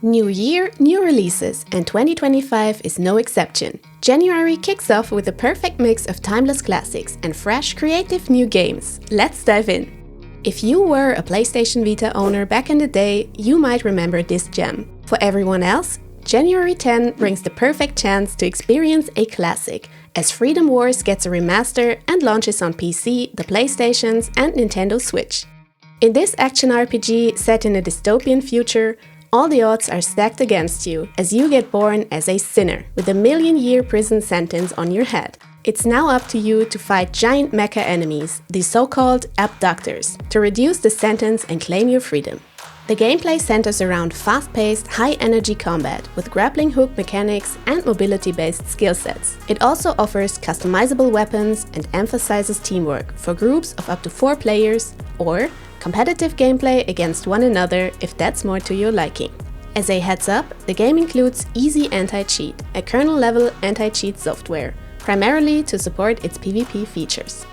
New year, new releases, and 2025 is no exception. January kicks off with a perfect mix of timeless classics and fresh, creative new games. Let's dive in. If you were a PlayStation Vita owner back in the day, you might remember this gem. For everyone else, January 10 brings the perfect chance to experience a classic, as Freedom Wars gets a remaster and launches on PC, the PlayStations, and Nintendo Switch. In this action RPG set in a dystopian future, all the odds are stacked against you as you get born as a sinner with a million-year prison sentence on your head. It's now up to you to fight giant mecha enemies, the so-called abductors, to reduce the sentence and claim your freedom. The gameplay centers around fast-paced, high-energy combat with grappling hook mechanics and mobility-based skill sets. It also offers customizable weapons and emphasizes teamwork for groups of up to 4 players, or competitive gameplay against one another if that's more to your liking. As a heads up, the game includes Easy Anti-Cheat, a kernel-level anti-cheat software, primarily to support its PvP features.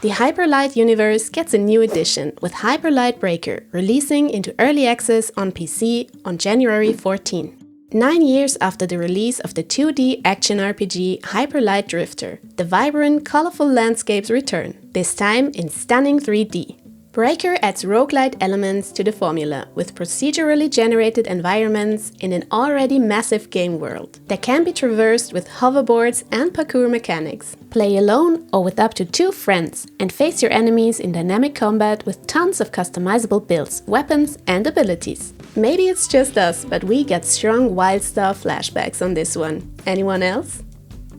The Hyperlight universe gets a new edition with Hyperlight Breaker releasing into early access on PC on January 14. 9 years after the release of the 2D action RPG Hyperlight Drifter, the vibrant, colorful landscapes return, this time in stunning 3D. Breaker adds roguelite elements to the formula with procedurally generated environments in an already massive game world that can be traversed with hoverboards and parkour mechanics. Play alone or with up to 2 friends and face your enemies in dynamic combat with tons of customizable builds, weapons and abilities. Maybe it's just us, but we get strong Wildstar flashbacks on this one. Anyone else?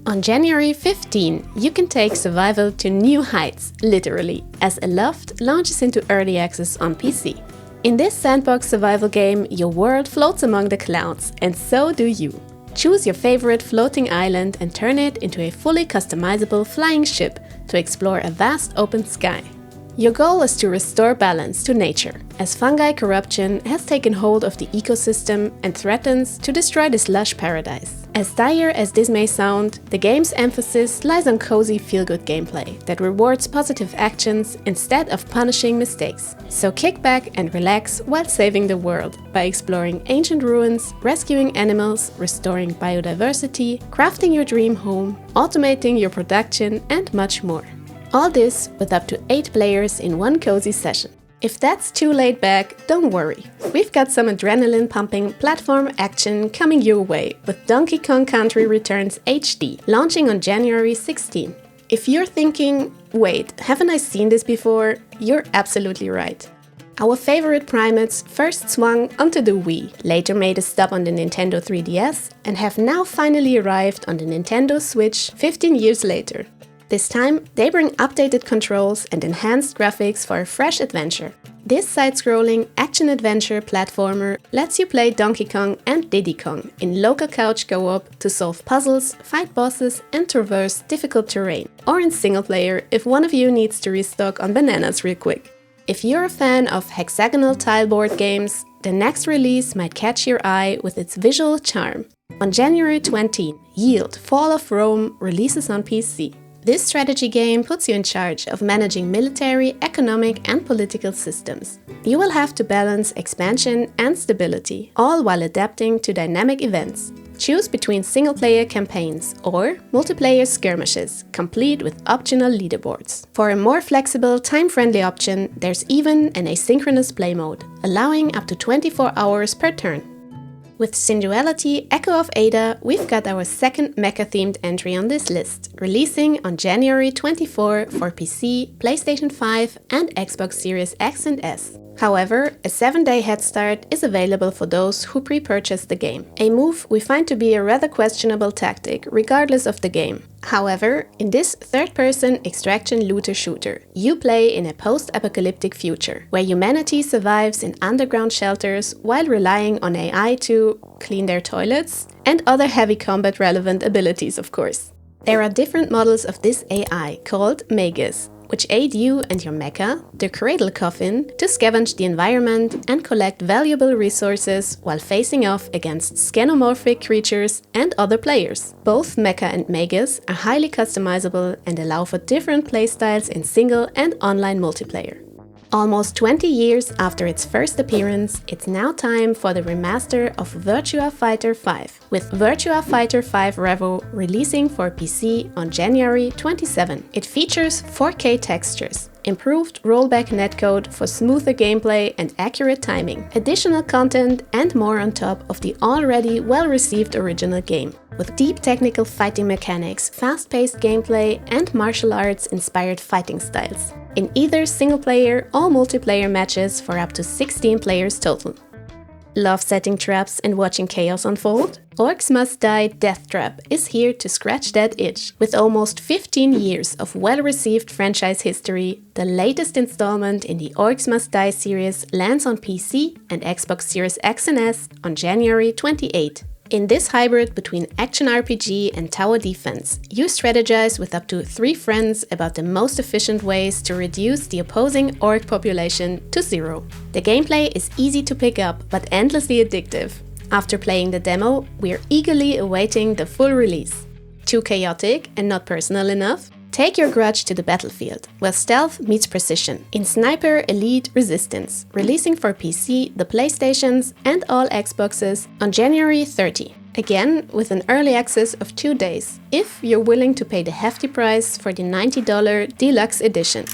On January 15, you can take survival to new heights, literally, as Aloft launches into early access on PC. In this sandbox survival game, your world floats among the clouds, and so do you. Choose your favorite floating island and turn it into a fully customizable flying ship to explore a vast open sky. Your goal is to restore balance to nature, as fungi corruption has taken hold of the ecosystem and threatens to destroy this lush paradise. As dire as this may sound, the game's emphasis lies on cozy feel-good gameplay that rewards positive actions instead of punishing mistakes. So kick back and relax while saving the world by exploring ancient ruins, rescuing animals, restoring biodiversity, crafting your dream home, automating your production, and much more. All this with up to 8 players in one cozy session. If that's too laid back, don't worry. We've got some adrenaline-pumping platform action coming your way with Donkey Kong Country Returns HD, launching on January 16. If you're thinking, wait, haven't I seen this before? You're absolutely right. Our favorite primates first swung onto the Wii, later made a stop on the Nintendo 3DS, and have now finally arrived on the Nintendo Switch 15 years later. This time, they bring updated controls and enhanced graphics for a fresh adventure. This side-scrolling action-adventure platformer lets you play Donkey Kong and Diddy Kong in local couch co-op to solve puzzles, fight bosses and traverse difficult terrain, or in single-player if one of you needs to restock on bananas real quick. If you're a fan of hexagonal tileboard games, the next release might catch your eye with its visual charm. On January 20, Yield: Fall of Rome releases on PC. This strategy game puts you in charge of managing military, economic and political systems. You will have to balance expansion and stability, all while adapting to dynamic events. Choose between single-player campaigns or multiplayer skirmishes, complete with optional leaderboards. For a more flexible, time-friendly option, there's even an asynchronous play mode, allowing up to 24 hours per turn. With Synduality: Echo of Ada, we've got our second mecha-themed entry on this list, releasing on January 24 for PC, PlayStation 5 and Xbox Series X and S. However, a 7-day head start is available for those who pre-purchased the game, a move we find to be a rather questionable tactic regardless of the game. However, in this third-person extraction looter-shooter, you play in a post-apocalyptic future, where humanity survives in underground shelters while relying on AI to clean their toilets and other heavy combat-relevant abilities, of course. There are different models of this AI called Magus, which aid you and your mecha, the Cradle Coffin, to scavenge the environment and collect valuable resources while facing off against scanomorphic creatures and other players. Both mecha and Magus are highly customizable and allow for different playstyles in single and online multiplayer. Almost 20 years after its first appearance, it's now time for the remaster of Virtua Fighter 5, with Virtua Fighter 5 Revo releasing for PC on January 27. It features 4K textures, improved rollback netcode for smoother gameplay and accurate timing, additional content and more on top of the already well-received original game. With deep technical fighting mechanics, fast-paced gameplay and martial arts-inspired fighting styles, in either single-player or multiplayer matches for up to 16 players total. Love setting traps and watching chaos unfold? Orcs Must Die Death Trap is here to scratch that itch. With almost 15 years of well-received franchise history, the latest installment in the Orcs Must Die series lands on PC and Xbox Series X and S on January 28. In this hybrid between action RPG and tower defense, you strategize with up to 3 friends about the most efficient ways to reduce the opposing orc population to 0. The gameplay is easy to pick up but endlessly addictive. After playing the demo, we're eagerly awaiting the full release. Too chaotic and not personal enough? Take your grudge to the battlefield, where stealth meets precision, in Sniper Elite Resistance, releasing for PC, the PlayStations and all Xboxes on January 30. Again, with an early access of 2 days, if you're willing to pay the hefty price for the $90 Deluxe Edition.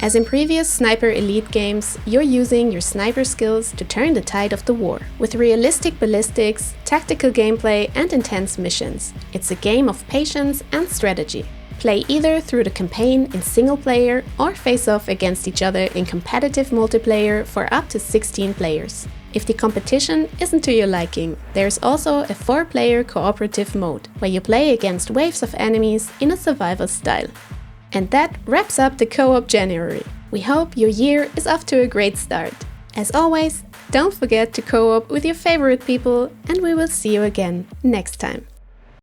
As in previous Sniper Elite games, you're using your sniper skills to turn the tide of the war. With realistic ballistics, tactical gameplay and intense missions, it's a game of patience and strategy. Play either through the campaign in single player or face off against each other in competitive multiplayer for up to 16 players. If the competition isn't to your liking, there's also a 4-player cooperative mode, where you play against waves of enemies in a survival style. And that wraps up the Co-op January. We hope your year is off to a great start. As always, don't forget to co-op with your favorite people, and we will see you again next time.